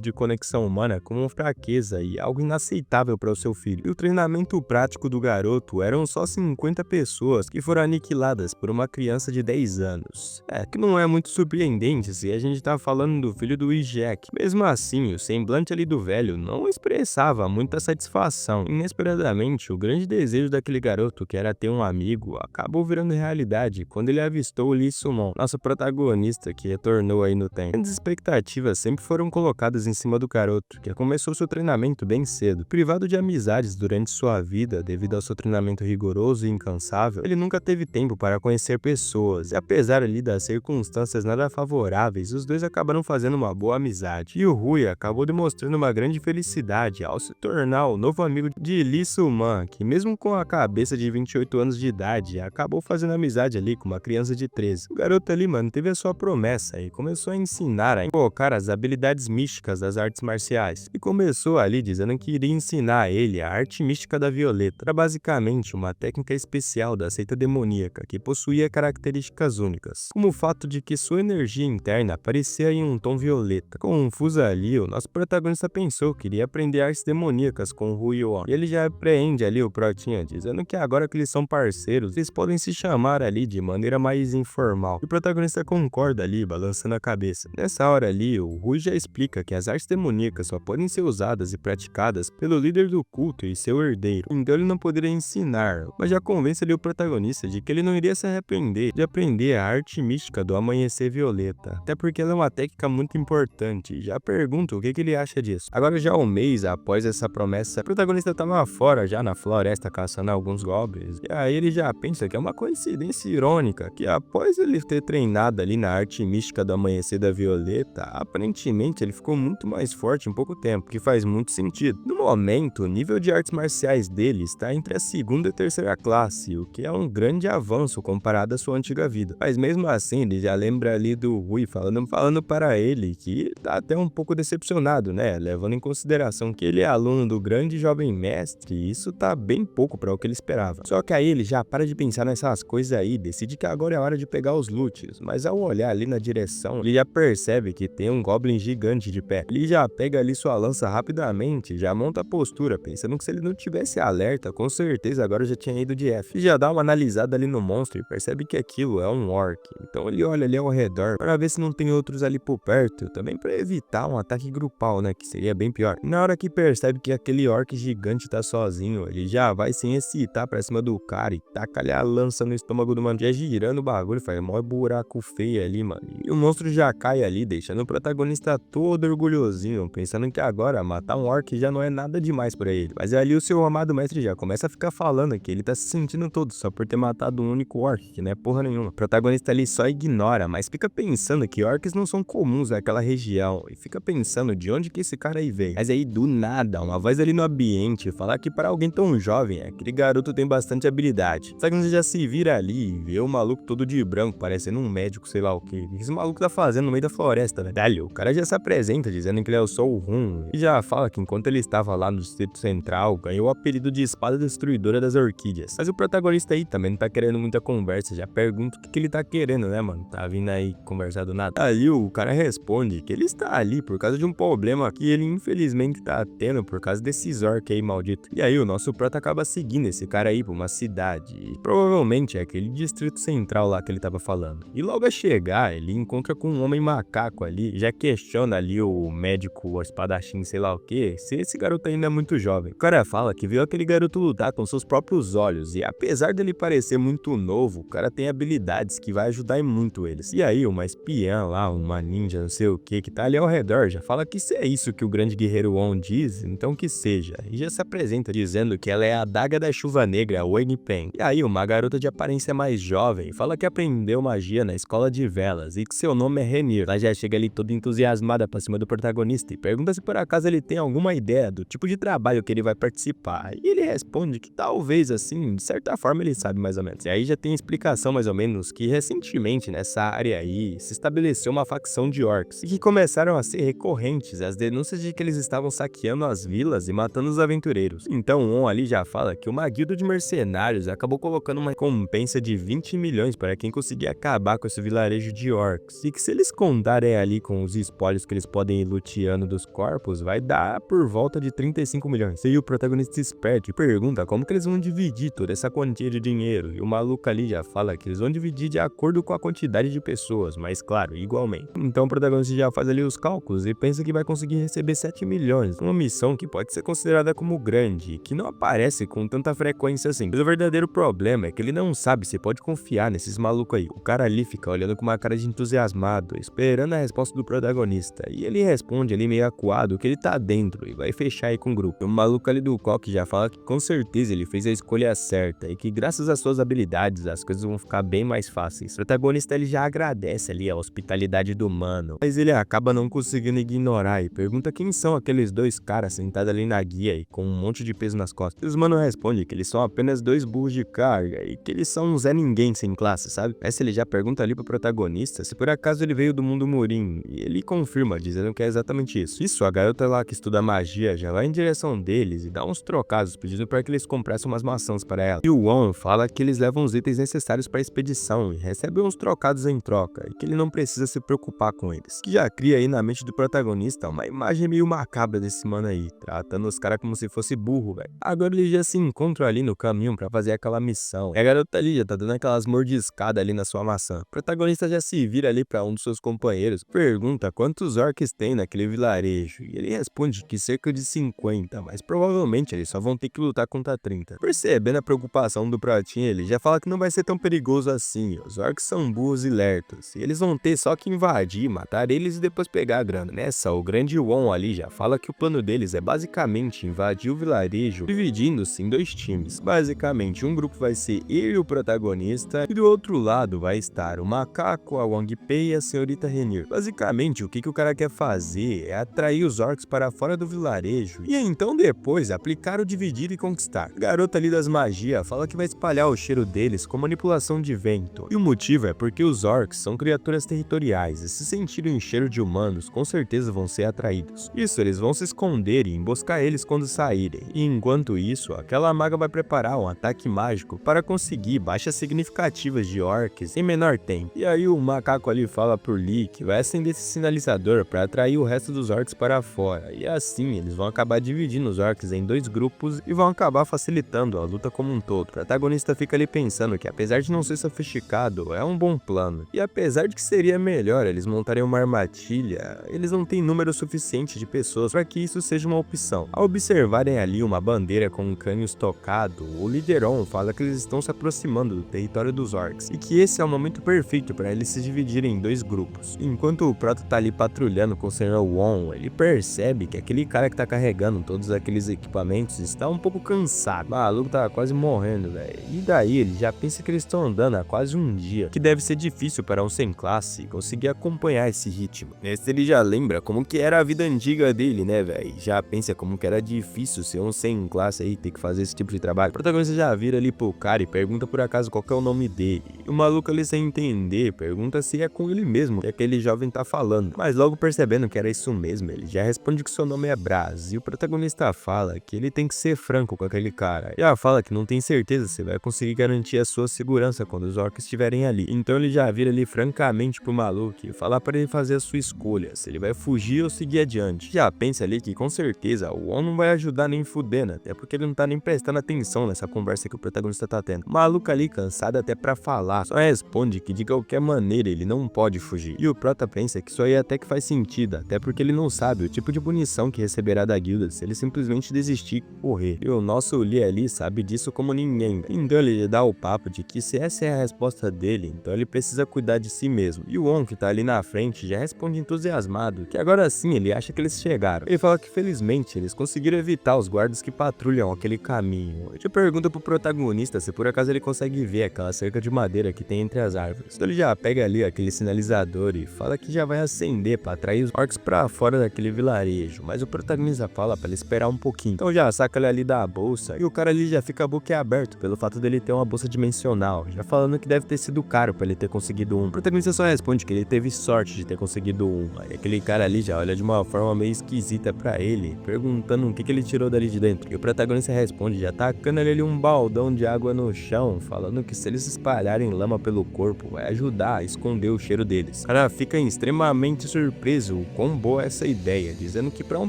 de conexão humana como uma fraqueza e algo inaceitável para o seu filho. E o treinamento prático do garoto eram só 50 pessoas que foram aniquiladas por uma criança de 10 anos. Que não é muito surpreendente se a gente tá falando do filho do Jack. Mesmo assim, o semblante ali do velho não expressava muita satisfação. Inesperadamente, o grande desejo daquele garoto, que era ter um amigo, acabou virando realidade quando ele avistou o Lee Soo-mon, nosso protagonista que retornou aí no tempo. Grandes expectativas sempre foram colocadas em cima do garoto, que começou seu treinamento bem cedo. Privado de amizades durante sua vida devido ao seu treinamento rigoroso e incansável, ele nunca teve tempo para conhecer pessoas, e apesar ali das circunstâncias nada favoráveis, os dois acabaram fazendo uma boa amizade. E o Rui acabou demonstrando uma grande felicidade ao se tornar o novo amigo de Lee Soo-man, que mesmo com a cabeça de 28 anos de idade, acabou fazendo amizade ali com uma criança de 13. O garoto ali manteve a sua promessa e começou a ensinar a invocar as habilidades místicas das artes marciais. E começou ali dizendo que iria ensinar a ele a arte mística da Violeta. Era basicamente uma técnica especial da seita demoníaca que possuía características únicas, como o fato de que sua energia interna aparecia em um tom violeta. Confusa ali, o nosso protagonista pensou que iria aprender artes demoníacas com o Rui-on, e ele já apreende ali o Protinha, dizendo que agora que eles são parceiros, eles podem se chamar ali de maneira mais informal. E o protagonista concorda ali, balançando a cabeça. Nessa hora ali, o Rui já explica que as artes demoníacas só podem ser usadas e praticadas pelo líder do culto e seu herdeiro, então ele não poderia ensinar, mas já convence ali o protagonista de que ele não iria se arrepender de aprender a arte mística do amanhecer violeta, até porque ela é uma técnica muito importante. Já pergunto o que ele acha disso. Agora já um mês após essa promessa, o protagonista estava fora já na floresta caçando alguns goblins, e aí ele já pensa que é uma coincidência irônica que após ele ter treinado ali na arte mística do amanhecer da violeta, aparentemente ele ficou muito mais forte em pouco tempo, que faz muito sentido. No momento, o nível de artes marciais dele está entre a segunda e terceira classe, o que é um grande avanço comparado à sua antiga vida. Mas mesmo assim, ele já lembra ali do Rui falando para ele que tá até um pouco decepcionado, né? Levando em consideração que ele é aluno do grande jovem mestre, e isso tá bem pouco para o que ele esperava. Só que aí ele já para de pensar nessas coisas aí, decide que agora é hora de pegar os loots, mas ao olhar ali na direção, ele já percebe que tem um goblin gigante de pé. Ele já pega ali sua lança rapidamente, já monta a postura, pensando que se ele não tivesse alerta, com certeza agora já tinha ido de F. E já dá uma analisada ali no monstro e percebe que aquilo é um orc. Então ele olha ali ao redor para ver se não tem outros ali por perto, também para evitar um ataque grupal, né, que seria bem pior. E na hora que percebe que aquele orc gigante tá sozinho, ele já vai sem excitar pra cima do cara e taca ali a lança no estômago do mano, já girando o bagulho, faz mó buraco feio ali, mano. E o monstro já cai ali, deixando o protagonista todo orgulhosinho, pensando que agora matar um orc já não é nada demais pra ele. Mas ali o seu amado mestre já começa a ficar falando que ele tá se sentindo todo só por ter matado um único orc, que não é porra nenhuma. O protagonista ali só ignora, mas fica pensando que orcs não são comuns naquela região, e fica pensando de onde que esse cara aí veio. Mas aí do nada, uma voz ali no ambiente fala que para alguém tão jovem, aquele garoto tem bastante habilidade. Só que você já se vira ali e vê o maluco todo de branco, parecendo um médico, sei lá o que. O que esse maluco tá fazendo no meio da floresta, né? Dalho, o cara já se apresenta dizendo que ele é o Sol Hun, e já fala que enquanto ele estava lá no Distrito Central, ganhou o apelido de Espada Destruidora das Orquídeas. Mas o protagonista aí também não tá querendo muita conversa, já pergunta o que ele tá querendo, né, mano? Tá vindo aí conversar do nada. Aí o cara responde que ele está ali por causa de um problema que ele infelizmente tá tendo por causa desses orcs aí maldito. E aí o nosso prota acaba seguindo esse cara aí pra uma cidade, e provavelmente é aquele Distrito Central lá que ele tava falando. E logo a chegar, ele encontra com um homem macaco ali, já questiona ali o médico, o espadachim, sei lá o que, se esse garoto ainda é muito jovem. O cara fala que viu aquele garoto lutar com seus próprios olhos, e apesar dele parecer muito novo, o cara tem habilidades que vai ajudar em muito eles. E aí uma espiã lá, uma ninja, não sei o que tá ali ao redor, já fala que isso é isso que o grande guerreiro On diz, então que seja, e já se apresenta dizendo que ela é a Adaga da Chuva Negra, Wang Pen. E aí, uma garota de aparência mais jovem fala que aprendeu magia na escola de velas e que seu nome é Renir. Ela já chega ali toda entusiasmada pra cima do protagonista e pergunta se por acaso ele tem alguma ideia do tipo de trabalho que ele vai participar. E ele responde que talvez assim, de certa forma ele sabe mais ou menos. E aí já tem explicação mais ou menos que recentemente nessa área aí se estabeleceu uma facção de orcs e que começaram a ser recorrentes as denúncias de que eles estavam saqueando as vilas e matando os aventureiros. Então On ali já fala que uma guilda de mercenários acabou colocando uma recompensa de 20 milhões para quem conseguir acabar com esse vilarejo de orcs, e que se eles contarem ali com os espólios que eles podem ir luteando dos corpos, vai dar por volta de 35 milhões. E o protagonista esperto e pergunta como que eles vão dividir toda essa quantia de dinheiro, e o maluco ali já fala que eles vão dividir de acordo com a quantidade de pessoas, mas claro, igualmente. Então o protagonista já faz ali os cálculos e pensa que vai conseguir receber 7 milhões, uma missão que pode ser considerada como grande, que não aparece com tanta frequência assim. Mas o verdadeiro problema é que ele não sabe se pode confiar nesses malucos aí. O cara ali fica olhando com uma cara de entusiasmado, esperando a resposta do protagonista, e ele responde ali meio acuado que ele tá dentro e vai fechar aí com o grupo. O maluco ali do coque já fala que com certeza ele fez a escolha certa e que graças às suas habilidades as coisas vão ficar bem mais fáceis. O protagonista ele já agradece ali a hospitalidade do mano, mas ele acaba não conseguindo ignorar e pergunta quem são aqueles dois caras sentados ali na guia e com um monte de peso nas costas. E os mano respondem que eles são apenas dois burros de carga e que eles são um Zé Ninguém sem classe, sabe? Essa ele já pergunta ali pro protagonista se por acaso ele veio do mundo Murim, e ele confirma, dizendo que é exatamente isso. Isso, a garota lá que estuda magia já vai em direção deles e dá uns trocados, pedindo para que eles comprassem umas maçãs para ela. E o Won fala que eles levam os itens necessários para a expedição e recebe uns trocados em troca, e que ele não precisa se preocupar com eles. Que já cria aí na mente do protagonista uma imagem meio macabra desse mano aí, tratando os caras como se fosse burro, velho. Agora eles já se encontram ali no caminho para fazer aquela missão, e a garota ali já tá dando aquelas mordiscadas ali na sua maçã. O protagonista já se vira ali para um dos seus companheiros, pergunta quantos orcs tem naquele vilarejo, e ele responde que cerca de 50, mas provavelmente eles só vão ter que lutar contra 30. Percebendo a preocupação do pratinho, ele já fala que não vai ser tão perigoso assim, os orcs são burros e lertos, e eles vão ter só que invadir, matar eles e depois pegar a grana. Nessa, o grande Won ali já fala que o plano deles é basicamente invadir o vilarejo, dividindo-se em dois times. Basicamente, um grupo vai ser ele, o protagonista, e do outro lado vai estar o macaco, a Wang Pei e a senhorita Renir. Basicamente, o que o cara quer fazer é atrair os orcs para fora do vilarejo, e então depois aplicar o dividir e conquistar. A garota ali das magias fala que vai espalhar o cheiro deles com manipulação de vento, e o motivo é porque os orcs são criaturas territoriais, e se sentirem o cheiro de humanos, com certeza vão ser atraídos. Isso, eles vão se esconder e emboscar eles quando saírem, e enquanto isso, aquela maga vai preparar um ataque mágico para conseguir baixas significativas de orcs em menor tempo. E aí o macaco ali fala por Lee que vai acender esse sinalizador para atrair o resto dos orcs para fora, e assim eles vão acabar dividindo os orcs em dois grupos e vão acabar facilitando a luta como um todo. O protagonista fica ali pensando que apesar de não ser sofisticado, é um bom plano, e apesar de que seria melhor eles montarem uma armadilha, eles não têm número suficiente de pessoas para que isso seja uma opção. Ao observarem ali uma bandeira com um crânio estocado, o líder On fala que eles estão se aproximando do território dos orcs, e que esse é o momento perfeito para eles se dividirem em dois grupos. Enquanto o Proto tá ali patrulhando com o Sr. Won, ele percebe que aquele cara que tá carregando todos aqueles equipamentos está um pouco cansado. O maluco tá quase morrendo, velho. E daí ele já pensa que eles estão andando há quase um dia, que deve ser difícil para um sem classe conseguir acompanhar esse ritmo. Nesse ele já lembra como que era a vida antiga dele, né, velho? Já pensa como que era difícil ser um sem classe aí, ter que fazer esse tipo de trabalho. O protagonista já vira ali pro cara e pergunta por acaso qual que é o nome dele. E o maluco ali sem entender, pergunta se é com ele mesmo que aquele jovem tá falando. Mas logo percebendo que era isso mesmo, ele já responde que seu nome é Braz. E o protagonista fala que ele tem que ser franco com aquele cara. Já fala que não tem certeza se vai conseguir garantir a sua segurança quando os orcs estiverem ali. Então ele já vira ali francamente pro maluco e fala para ele fazer a sua escolha, se ele vai fugir ou seguir adiante. Já pensa ali que com certeza o On não vai ajudar nem fudendo, até porque ele não tá nem prestando atenção nessa conversa que o protagonista tá tendo. O maluco ali cansado até pra falar, só responde que de qualquer maneira ele não pode fugir. E o prota pensa que isso aí até que faz sentido, até porque ele não sabe o tipo de punição que receberá da guilda se ele simplesmente desistir e correr. E o nosso Lee ali sabe disso como ninguém. Então ele dá o papo de que se essa é a resposta dele, então ele precisa cuidar de si mesmo. E o On, que tá ali na frente, já responde entusiasmado que agora sim ele acha que eles chegaram. Ele fala fala que felizmente eles conseguiram evitar os guardas que patrulham aquele caminho. A gente pergunta pro protagonista se por acaso ele consegue ver aquela cerca de madeira que tem entre as árvores. Então ele já pega ali aquele sinalizador e fala que já vai acender para atrair os orcs pra fora daquele vilarejo, mas o protagonista fala para ele esperar um pouquinho. Então já saca ele ali da bolsa e o cara ali já fica boquiaberto pelo fato dele ter uma bolsa dimensional, já falando que deve ter sido caro para ele ter conseguido um. O protagonista só responde que ele teve sorte de ter conseguido um. Aí aquele cara ali já olha de uma forma meio esquisita para ele, perguntando o que ele tirou dali de dentro. E o protagonista responde já tacando ali um baldão de água no chão, falando que se eles espalharem lama pelo corpo vai ajudar a esconder o cheiro deles. O cara fica extremamente surpreso o quão boa é essa ideia, dizendo que para um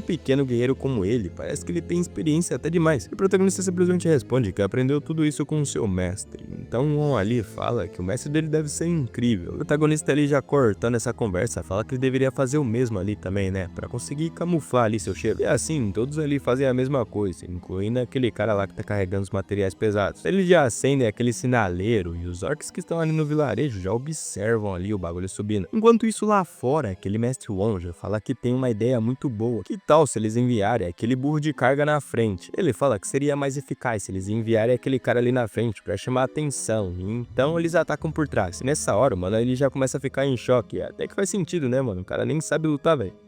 pequeno guerreiro como ele, parece que ele tem experiência até demais. E o protagonista simplesmente responde que aprendeu tudo isso com o seu mestre. Então o On ali fala que o mestre dele deve ser incrível. O protagonista ali já cortando essa conversa, fala que ele deveria fazer o mesmo ali também, né, para conseguir camuflar ali seu cheiro. E assim, todos ali fazem a mesma coisa, incluindo aquele cara lá que tá carregando os materiais pesados. Eles já acendem aquele sinaleiro e os orcs que estão ali no vilarejo já observam ali o bagulho subindo. Enquanto isso lá fora, aquele mestre Wong já fala que tem uma ideia muito boa. Que tal se eles enviarem aquele burro de carga na frente? Ele fala que seria mais eficaz se eles enviarem aquele cara ali na frente pra chamar a atenção. E então eles atacam por trás. E nessa hora, mano, ele já começa a ficar em choque. Até que faz sentido, né, mano? O cara nem sabe lutar, velho.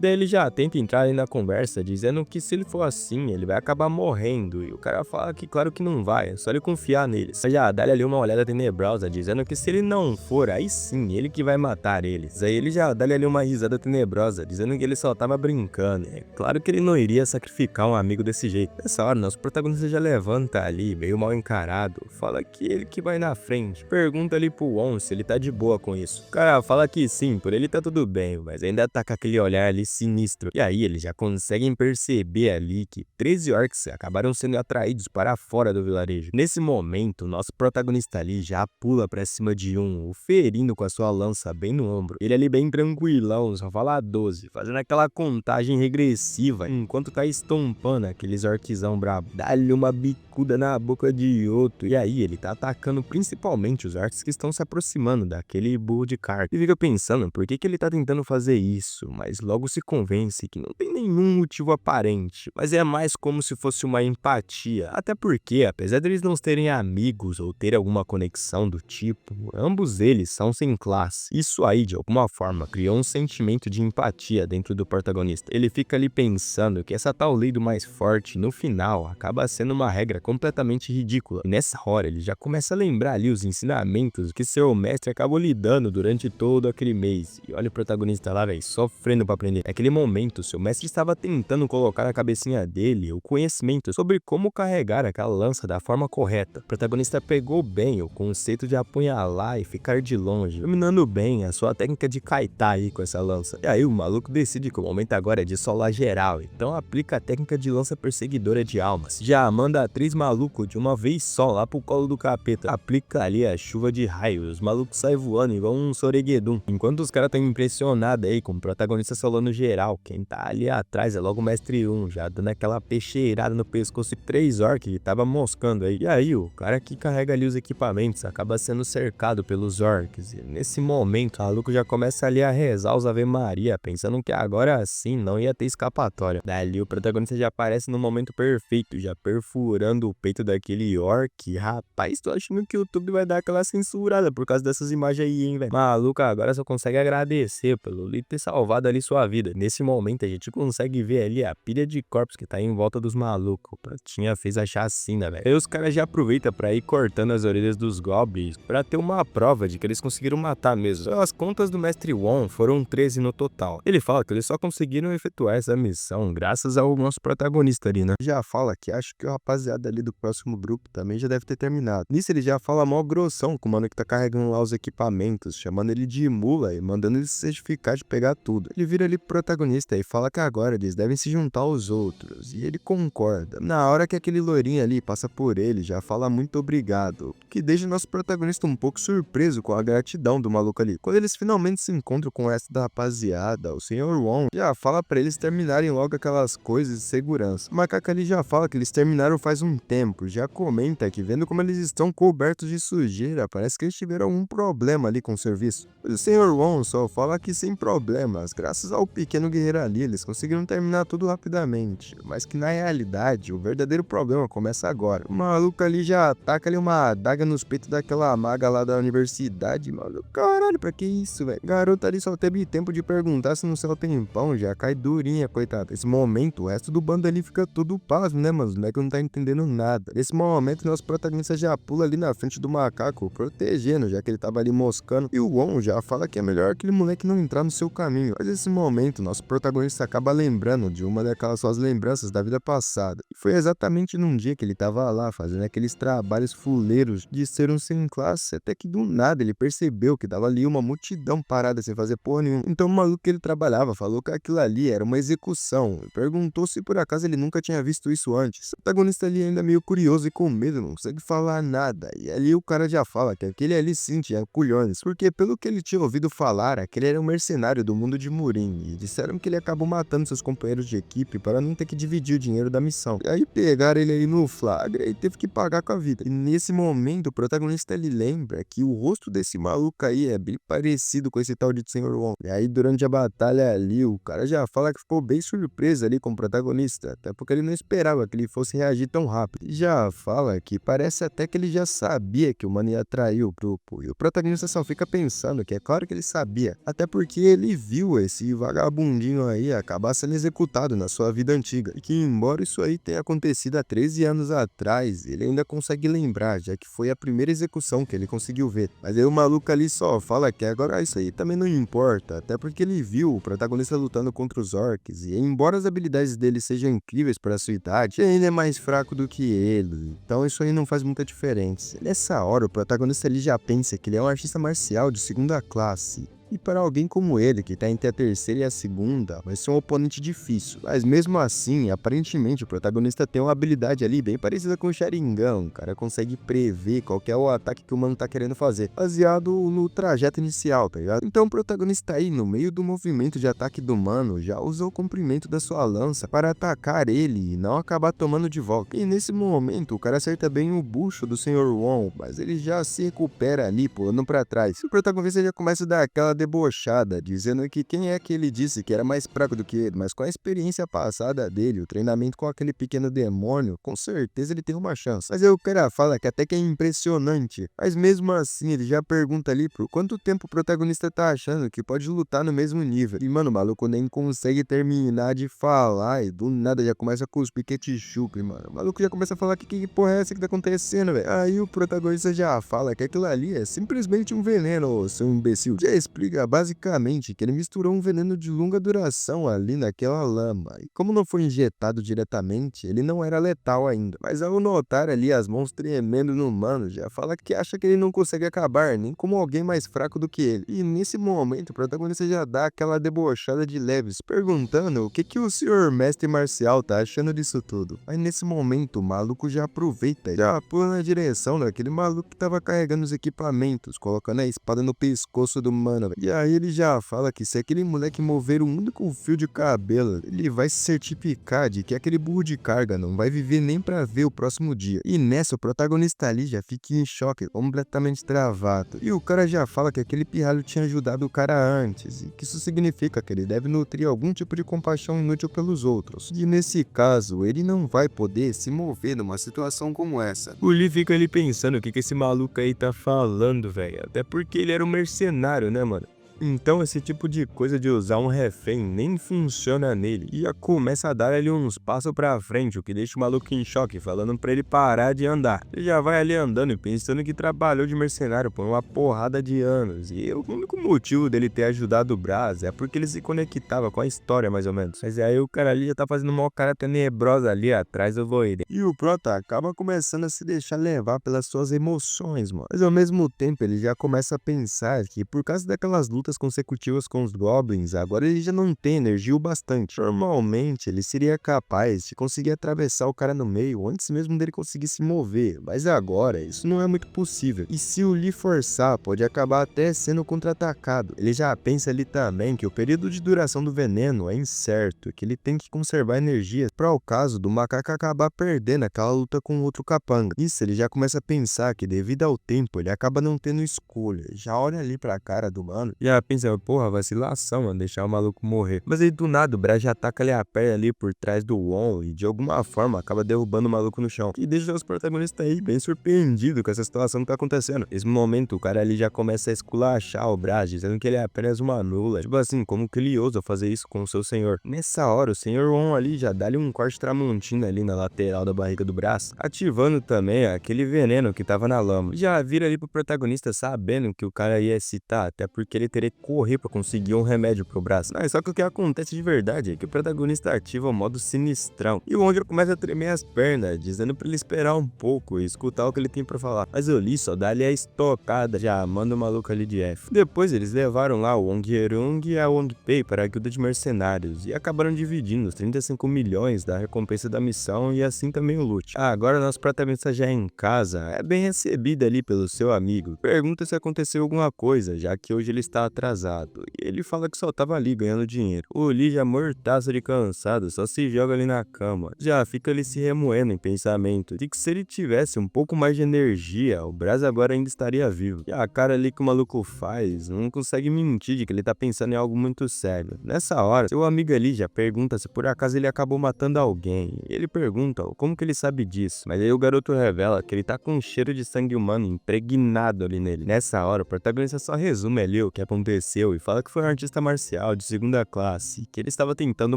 Daí ele já tenta entrar ali na conversa, dizendo que se ele for assim, ele vai acabar morrendo. E o cara fala que claro que não vai, é só ele confiar neles. Mas já dá-lhe ali uma olhada tenebrosa, dizendo que se ele não for, aí sim, ele que vai matar eles. Aí ele já dá-lhe ali uma risada tenebrosa, dizendo que ele só tava brincando. É claro que ele não iria sacrificar um amigo desse jeito. Nessa hora, nosso protagonista já levanta ali, meio mal encarado, fala que ele que vai na frente. Pergunta ali pro On se ele tá de boa com isso. O cara fala que sim, por ele tá tudo bem, mas ainda tá com aquele olhar ali sinistro. E aí eles já conseguem perceber ali que 13 orcs acabaram sendo atraídos para fora do vilarejo. Nesse momento, nosso protagonista ali já pula pra cima de um, o ferindo com a sua lança bem no ombro. Ele ali bem tranquilão, só fala 12, fazendo aquela contagem regressiva, enquanto tá estompando aqueles orczão brabo. Dá-lhe uma bicuda na boca de outro. E aí ele tá atacando principalmente os orcs que estão se aproximando daquele burro de carga. E fica pensando por que ele tá tentando fazer isso, mas logo se convence que não tem nenhum motivo aparente, mas é mais como se fosse uma empatia. Até porque, apesar deles não terem amigos ou ter alguma conexão do tipo, ambos eles são sem classe. Isso aí, de alguma forma, criou um sentimento de empatia dentro do protagonista. Ele fica ali pensando que essa tal lei do mais forte, no final, acaba sendo uma regra completamente ridícula. E nessa hora, ele já começa a lembrar ali os ensinamentos que seu mestre acabou lhe dando durante todo aquele mês. E olha o protagonista lá, velho, sofrendo pra aprender. Naquele momento, seu mestre estava tentando colocar na cabecinha dele o conhecimento sobre como carregar aquela lança da forma correta. O protagonista pegou bem o conceito de apunhalar e ficar de longe, dominando bem a sua técnica de kaitar aí com essa lança. E aí o maluco decide que o momento agora é de solar geral, então aplica a técnica de lança perseguidora de almas. Já manda a atriz maluco de uma vez só lá pro colo do capeta. Aplica ali a chuva de raios, os malucos saem voando igual um Soregedum. Enquanto os caras estão impressionados aí com o protagonista solando geral, quem tá ali atrás é logo o mestre 1, já dando aquela peixeirada no pescoço de 3 orcs que tava moscando aí. E aí o cara que carrega ali os equipamentos acaba sendo cercado pelos orcs. E nesse momento o maluco já começa ali a rezar os Ave Maria, pensando que agora sim não ia ter escapatória. Dali o protagonista já aparece no momento perfeito, já perfurando o peito daquele orc. Rapaz, tô achando que o YouTube vai dar aquela censurada por causa dessas imagens aí, hein, velho. Maluco agora só consegue agradecer pelo Lito ter salvado ali sua vida. Nesse momento a gente consegue ver ali a pilha de corpos que tá em volta dos malucos. O Pratinha fez a chacina, velho. Aí os caras já aproveitam pra ir cortando as orelhas dos goblins pra ter uma prova de que eles conseguiram matar mesmo. As contas do mestre Wong foram 13 no total. Ele fala que eles só conseguiram efetuar essa missão graças ao nosso protagonista ali, né? Já fala que acho que o rapaziada ali do próximo grupo também já deve ter terminado. Nisso ele já fala mó grossão com o mano que tá carregando lá os equipamentos, chamando ele de mula e mandando ele se certificar de pegar tudo. Ele vira ali pro protagonista e fala que agora eles devem se juntar aos outros, e ele concorda. Na hora que aquele loirinho ali passa por ele, já fala muito obrigado, que deixa nosso protagonista um pouco surpreso com a gratidão do maluco ali. Quando eles finalmente se encontram com essa da rapaziada, o Sr. Wong já fala pra eles terminarem logo aquelas coisas de segurança. O macaco ali já fala que eles terminaram faz um tempo, já comenta que vendo como eles estão cobertos de sujeira, parece que eles tiveram algum problema ali com o serviço. O Sr. Wong só fala que sem problemas, graças ao pequeno guerreiro ali, eles conseguiram terminar tudo rapidamente, mas que na realidade o verdadeiro problema começa agora. O maluco ali já ataca ali uma adaga nos peitos daquela maga lá da universidade, mano. Caralho, pra que isso, velho? Garota ali só teve tempo de perguntar se no seu tempão já cai durinha, coitada. Nesse momento, o resto do bando ali fica todo pasmo, né, mano? Os moleques não tá entendendo nada. Nesse momento, nosso protagonista já pula ali na frente do macaco, protegendo, já que ele tava ali moscando. E o Won já fala que é melhor aquele moleque não entrar no seu caminho. Mas nesse momento, nosso protagonista acaba lembrando de uma daquelas suas lembranças da vida passada. E foi exatamente num dia que ele tava lá, fazendo aqueles trabalhos fuleiros de ser um sem classe, até que do nada ele percebeu que tava ali uma multidão parada sem fazer porra nenhuma. Então o maluco que ele trabalhava falou que aquilo ali era uma execução e perguntou se por acaso ele nunca tinha visto isso antes. O protagonista ali ainda meio curioso e com medo, não consegue falar nada. E ali o cara já fala que aquele ali sim tinha culhões, porque pelo que ele tinha ouvido falar, aquele era um mercenário do mundo de Murin, e disseram que ele acabou matando seus companheiros de equipe para não ter que dividir o dinheiro da missão. E aí pegaram ele aí no flagra e teve que pagar com a vida. E nesse momento o protagonista ele lembra que o rosto desse maluco aí é bem parecido com esse tal de Sr. Wong. E aí durante a batalha ali o cara já fala que ficou bem surpreso ali com o protagonista, até porque ele não esperava que ele fosse reagir tão rápido. E já fala que parece até que ele já sabia que o mano ia trair o grupo, e o protagonista só fica pensando que é claro que ele sabia, até porque ele viu esse vagabundinho aí acabar sendo executado na sua vida antiga, e que embora isso aí tenha acontecido há 13 anos atrás, ele ainda consegue lembrar, já que foi a primeira execução que ele conseguiu ver. Mas aí o maluco ali só fala que agora isso aí também não importa, até porque ele viu o protagonista lutando contra os orcs, e embora as habilidades dele sejam incríveis para sua idade, ele ainda é mais fraco do que ele, então isso aí não faz muita diferença. Nessa hora, o protagonista ali já pensa que ele é um artista marcial de segunda classe. E para alguém como ele, que tá entre a terceira e a segunda, vai ser um oponente difícil. Mas mesmo assim, aparentemente o protagonista tem uma habilidade ali bem parecida com o Sharingan. O cara consegue prever qual que é o ataque que o mano tá querendo fazer, baseado no trajeto inicial, tá ligado? Então o protagonista aí, no meio do movimento de ataque do mano, já usa o comprimento da sua lança para atacar ele e não acabar tomando de volta. E nesse momento, o cara acerta bem o bucho do Sr. Wong, mas ele já se recupera ali, pulando pra trás. E o protagonista já começa a dar aquela debochada, dizendo que quem é que ele disse que era mais fraco do que ele, mas com a experiência passada dele, o treinamento com aquele pequeno demônio, com certeza ele tem uma chance. Mas aí o cara fala que até que é impressionante, mas mesmo assim ele já pergunta ali por quanto tempo o protagonista tá achando que pode lutar no mesmo nível. E mano, o maluco nem consegue terminar de falar e do nada já começa a cuspir ketchup, mano. O maluco já começa a falar que porra é essa que tá acontecendo, velho. Aí o protagonista já fala que aquilo ali é simplesmente um veneno, ô seu imbecil. Já explica basicamente que ele misturou um veneno de longa duração ali naquela lama, e como não foi injetado diretamente, ele não era letal ainda. Mas ao notar ali as mãos tremendo no mano, já fala que acha que ele não consegue acabar nem como alguém mais fraco do que ele. E nesse momento o protagonista já dá aquela debochada de leves, perguntando o que o senhor mestre marcial tá achando disso tudo. Mas nesse momento o maluco já aproveita e já pula na direção daquele maluco que tava carregando os equipamentos, colocando a espada no pescoço do mano, véio. E aí ele já fala que se aquele moleque mover um único fio de cabelo, ele vai se certificar de que aquele burro de carga não vai viver nem pra ver o próximo dia. E nessa o protagonista ali já fica em choque, completamente travado. E o cara já fala que aquele pirralho tinha ajudado o cara antes, e que isso significa que ele deve nutrir algum tipo de compaixão inútil pelos outros. E nesse caso, ele não vai poder se mover numa situação como essa. O Lee fica ali pensando o que esse maluco aí tá falando, velho. Até porque ele era um mercenário, né, mano? Então esse tipo de coisa de usar um refém nem funciona nele, e já começa a dar ali uns passos pra frente, o que deixa o maluco em choque, falando pra ele parar de andar. Ele já vai ali andando e pensando que trabalhou de mercenário por uma porrada de anos, e o único motivo dele ter ajudado o Braz é porque ele se conectava com a história mais ou menos. Mas aí o cara ali já tá fazendo uma cara tenebrosa ali atrás do Void. E o Prota acaba começando a se deixar levar pelas suas emoções, mano. Mas ao mesmo tempo ele já começa a pensar que por causa daquelas lutas consecutivas com os Goblins, agora ele já não tem energia o bastante. Normalmente ele seria capaz de conseguir atravessar o cara no meio antes mesmo dele conseguir se mover, mas agora isso não é muito possível. E se o Lee forçar, pode acabar até sendo contra-atacado. Ele já pensa ali também que o período de duração do veneno é incerto, que ele tem que conservar energia para o caso do macaco acabar perdendo aquela luta com outro capanga. Isso ele já começa a pensar que devido ao tempo ele acaba não tendo escolha. Já olha ali pra cara do mano, já já pensa, porra, vacilação, mano, deixar o maluco morrer. Mas aí do nada o Braz já ataca ali a perna ali por trás do Won e de alguma forma acaba derrubando o maluco no chão. E deixa os protagonistas aí bem surpreendidos com essa situação que tá acontecendo. Nesse momento o cara ali já começa a esculachar o Braz, dizendo que ele é apenas uma nula. Tipo assim, como que ele ousa fazer isso com o seu senhor? Nessa hora o senhor Won ali já dá-lhe um corte tramontina ali na lateral da barriga do Braz, ativando também aquele veneno que tava na lama. Já vira ali pro protagonista sabendo que o cara ia excitar, até porque ele teria que correr pra conseguir um remédio pro Braz. Mas só que o que acontece de verdade é que o protagonista ativa o modo sinistrão e o Won começa a tremer as pernas, dizendo pra ele esperar um pouco e escutar o que ele tem pra falar. Mas o Lee só dá ali a estocada, já manda o maluco ali de F. Depois eles levaram lá o Wong Yerung e a Wong Pei para a guilda de mercenários e acabaram dividindo os 35 milhões da recompensa da missão e assim também o loot. Agora nosso protagonista já é em casa, é bem recebido ali pelo seu amigo. Pergunta se aconteceu alguma coisa, já que hoje ele está atrasado. E ele fala que só tava ali ganhando dinheiro. O Lee já mortaço de cansado, só se joga ali na cama. Já fica ali se remoendo em pensamento de que se ele tivesse um pouco mais de energia, o Braz agora ainda estaria vivo. E a cara ali que o maluco faz, não consegue mentir de que ele tá pensando em algo muito sério. Nessa hora, seu amigo ali já pergunta se por acaso ele acabou matando alguém. E ele pergunta como que ele sabe disso. Mas aí o garoto revela que ele tá com um cheiro de sangue humano impregnado ali nele. Nessa hora, o protagonista só resume ali o que aconteceu e fala que foi um artista marcial de segunda classe, que ele estava tentando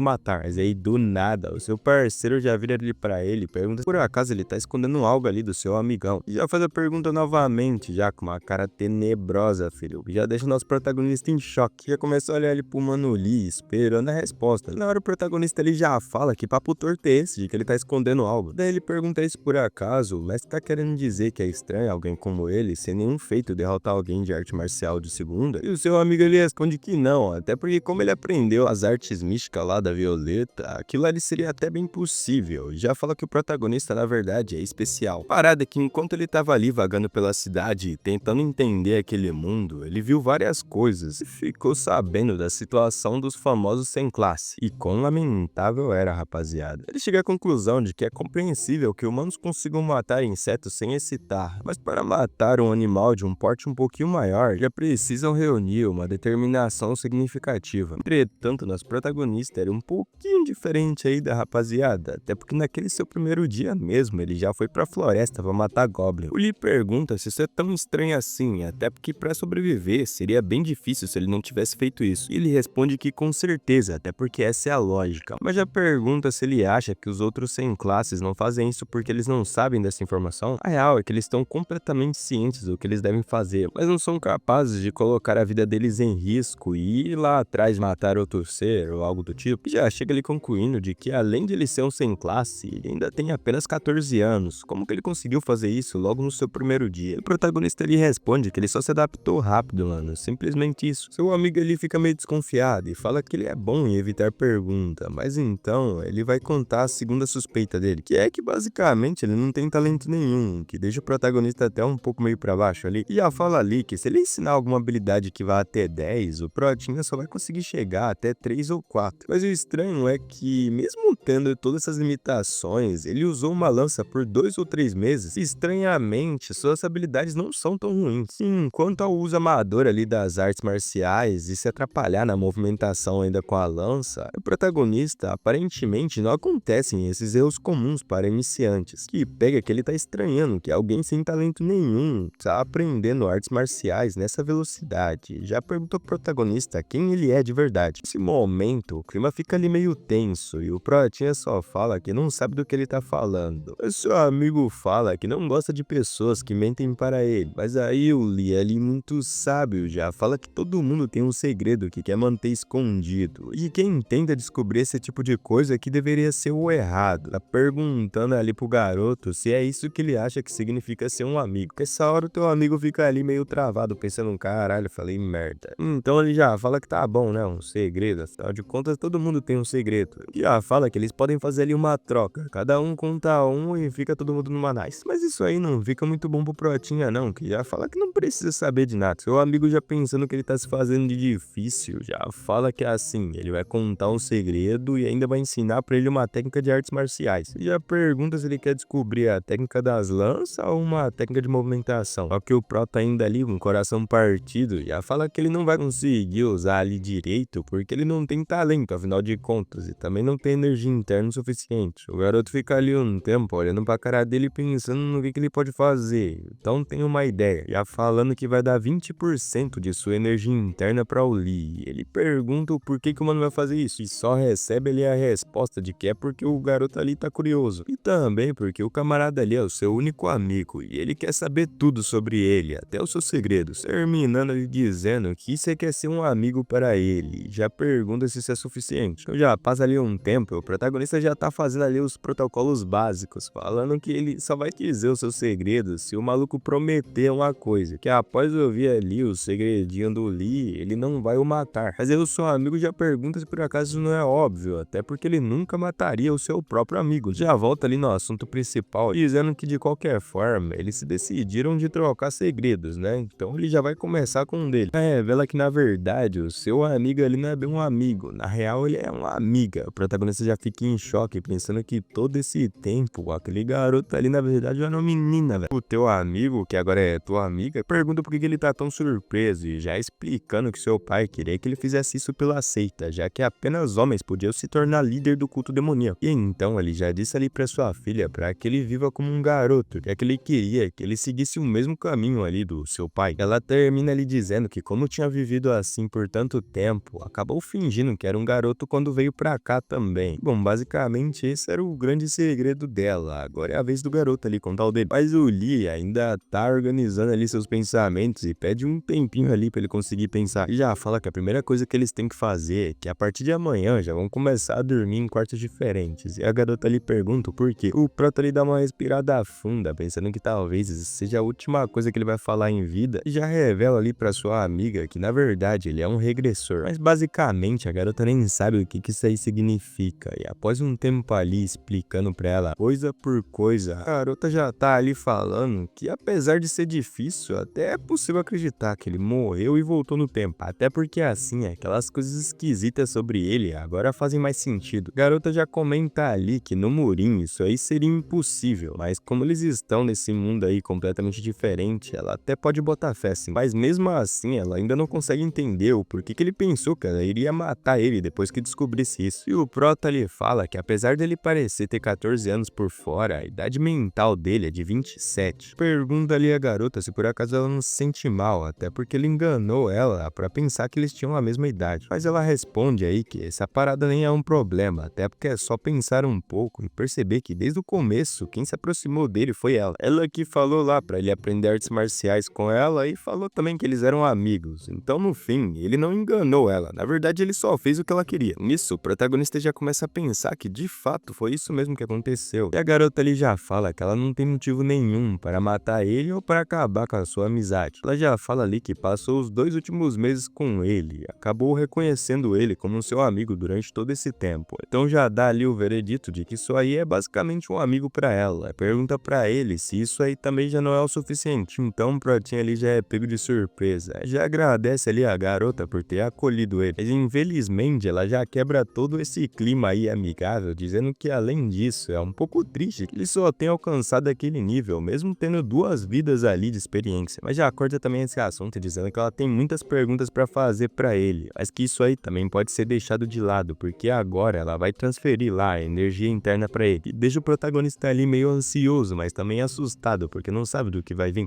matar. Mas aí do nada, o seu parceiro já vira ali pra ele e pergunta se por acaso ele tá escondendo algo ali do seu amigão. E já faz a pergunta novamente, já com uma cara tenebrosa, filho. Já deixa o nosso protagonista em choque. Já começa a olhar ali pro Mano Lee, esperando a resposta. Na hora o protagonista ele já fala que papo torto é esse, de que ele tá escondendo algo. Daí ele pergunta isso por acaso, mas tá querendo dizer que é estranho alguém como ele, sem nenhum feito, derrotar alguém de arte marcial de segunda? E o seu amigo ele responde que não, até porque como ele aprendeu as artes místicas lá da Violeta, aquilo ali seria até bem possível. E já fala que o protagonista na verdade é especial. Parada é que enquanto ele tava ali vagando pela cidade, tentando entender aquele mundo, ele viu várias coisas e ficou sabendo da situação dos famosos sem classe. E quão lamentável era, rapaziada. Ele chega à conclusão de que é compreensível que humanos consigam matar insetos sem excitar, mas para matar um animal de um porte um pouquinho maior, já precisam reunir uma determinação significativa. Entretanto, nosso protagonista era um pouquinho diferente aí da rapaziada, até porque naquele seu primeiro dia mesmo, ele já foi pra floresta pra matar Goblin. O Lee pergunta se isso é tão estranho assim, até porque para sobreviver seria bem difícil se ele não tivesse feito isso. E ele responde que com certeza, até porque essa é a lógica. Mas já pergunta se ele acha que os outros sem classes não fazem isso porque eles não sabem dessa informação. A real é que eles estão completamente cientes do que eles devem fazer, mas não são capazes de colocar a vida deles em risco e ir lá atrás matar outro ser ou algo do tipo. E já chega ali concluindo de que além de ele ser um sem classe, ele ainda tem apenas 14 anos. Como que ele conseguiu fazer isso logo no seu primeiro dia? O protagonista ele responde que ele só se adaptou rápido, mano, simplesmente isso. Seu amigo ele fica meio desconfiado e fala que ele é bom em evitar pergunta, mas então ele vai contar a segunda suspeita dele, que é que basicamente ele não tem talento nenhum, que deixa o protagonista até um pouco meio pra baixo ali. E já fala ali que se ele ensinar alguma habilidade que vá até 10, o Protinha só vai conseguir chegar até 3 ou 4. Mas o estranho é que, mesmo tendo todas essas limitações, ele usou uma lança por 2 ou 3 meses e, estranhamente, suas habilidades não são tão ruins. Enquanto ao uso amador ali das artes marciais e se atrapalhar na movimentação ainda com a lança, o protagonista aparentemente não acontecem esses erros comuns para iniciantes, que pega que ele tá estranhando que alguém sem talento nenhum tá aprendendo artes marciais nessa velocidade. Já perguntou pro protagonista quem ele é de verdade. Nesse momento, o clima fica ali meio tenso e o Protinha só fala que não sabe do que ele tá falando. O seu amigo fala que não gosta de pessoas que mentem para ele, mas aí o Lee ali muito sábio já fala que todo mundo tem um segredo que quer manter escondido e quem tenta descobrir esse tipo de coisa que deveria ser o errado. Tá perguntando ali pro garoto se é isso que ele acha que significa ser um amigo. Porque essa hora o teu amigo fica ali meio travado pensando, caralho, falei merda. Então ele já fala que tá bom, né, um segredo, afinal de contas todo mundo tem um segredo. Já fala que eles podem fazer ali uma troca, cada um conta um e fica todo mundo numa nice. Mas isso aí não fica muito bom pro Protinha não, que já fala que não precisa saber de nada. Seu amigo já pensando que ele tá se fazendo de difícil, já fala que é assim, ele vai contar um segredo e ainda vai ensinar pra ele uma técnica de artes marciais. E já pergunta se ele quer descobrir a técnica das lanças ou uma técnica de movimentação. Só que o Prota ainda ali, com o coração partido, já fala fala que ele não vai conseguir usar ali direito porque ele não tem talento, afinal de contas, e também não tem energia interna o suficiente. O garoto fica ali um tempo olhando pra cara dele pensando no que ele pode fazer. Então tem uma ideia, já falando que vai dar 20% de sua energia interna pra o Lee. Ele pergunta o porquê que o mano vai fazer isso e só recebe ali a resposta de que é porque o garoto ali tá curioso. E também porque o camarada ali é o seu único amigo e ele quer saber tudo sobre ele, até os seus segredos, terminando ali dizendo que você quer ser um amigo para ele. Já pergunta se isso é suficiente. Então já passa ali um tempo, o protagonista já tá fazendo ali os protocolos básicos, falando que ele só vai dizer os seus segredos se o maluco prometer uma coisa, que após ouvir ali o segredinho do Lee, ele não vai o matar. Mas aí o seu amigo já pergunta se por acaso isso não é óbvio, até porque ele nunca mataria o seu próprio amigo. Já volta ali no assunto principal, dizendo que de qualquer forma, eles se decidiram de trocar segredos, né? Então ele já vai começar com um dele. Revela que na verdade o seu amigo ali não é bem um amigo, na real ele é uma amiga. O protagonista já fica em choque, pensando que todo esse tempo aquele garoto ali na verdade era uma menina, velho. O teu amigo, que agora é tua amiga, pergunta por que ele tá tão surpreso e já explicando que seu pai queria que ele fizesse isso pela seita, já que apenas homens podiam se tornar líder do culto demoníaco. E então ele já disse ali pra sua filha para que ele viva como um garoto, já que ele queria que ele seguisse o mesmo caminho ali do seu pai. Ela termina ali dizendo que como tinha vivido assim por tanto tempo, acabou fingindo que era um garoto quando veio pra cá também. Bom, basicamente esse era o grande segredo dela. Agora é a vez do garoto ali contar o dele. Mas o Lee ainda tá organizando ali seus pensamentos e pede um tempinho ali pra ele conseguir pensar. E já fala que a primeira coisa que eles têm que fazer é que a partir de amanhã já vão começar a dormir em quartos diferentes. E a garota ali pergunta o porquê. O Prota ali dá uma respirada funda, pensando que talvez seja a última coisa que ele vai falar em vida. E já revela ali pra sua amiga que na verdade ele é um regressor. Mas basicamente a garota nem sabe o que isso aí significa. E após um tempo ali explicando pra ela coisa por coisa, a garota já tá ali falando que apesar de ser difícil, até é possível acreditar que ele morreu e voltou no tempo. Até porque assim, aquelas coisas esquisitas sobre ele agora fazem mais sentido. A garota já comenta ali que no murinho isso aí seria impossível, mas como eles estão nesse mundo aí completamente diferente, ela até pode botar fé sim. Mas mesmo assim, ela ainda não consegue entender o porquê que ele pensou que ela iria matar ele depois que descobrisse isso. E o Prota ali fala que apesar dele parecer ter 14 anos por fora, a idade mental dele é de 27. Pergunta ali a garota se por acaso ela não se sente mal, até porque ele enganou ela pra pensar que eles tinham a mesma idade. Mas ela responde aí que essa parada nem é um problema, até porque é só pensar um pouco e perceber que desde o começo quem se aproximou dele foi ela. Ela que falou lá pra ele aprender artes marciais com ela e falou também que eles eram amigos. Então no fim, ele não enganou ela, na verdade ele só fez o que ela queria. Nisso, o protagonista já começa a pensar que de fato foi isso mesmo que aconteceu. E a garota ali já fala que ela não tem motivo nenhum para matar ele ou para acabar com a sua amizade. Ela já fala ali que passou os 2 últimos meses com ele, acabou reconhecendo ele como seu amigo durante todo esse tempo. Então já dá ali o veredito de que isso aí é basicamente um amigo para ela. Pergunta para ele se isso aí também já não é o suficiente. Então o Protinho ali já é pego de surpresa. Já agradece ali a garota por ter acolhido ele. Mas infelizmente ela já quebra todo esse clima aí amigável, dizendo que além disso é um pouco triste que ele só tenha alcançado aquele nível, mesmo tendo 2 vidas ali de experiência. Mas já corta também esse assunto dizendo que ela tem muitas perguntas para fazer para ele, mas que isso aí também pode ser deixado de lado, porque agora ela vai transferir lá a energia interna para ele. E deixa o protagonista ali meio ansioso, mas também assustado, porque não sabe do que vai vir.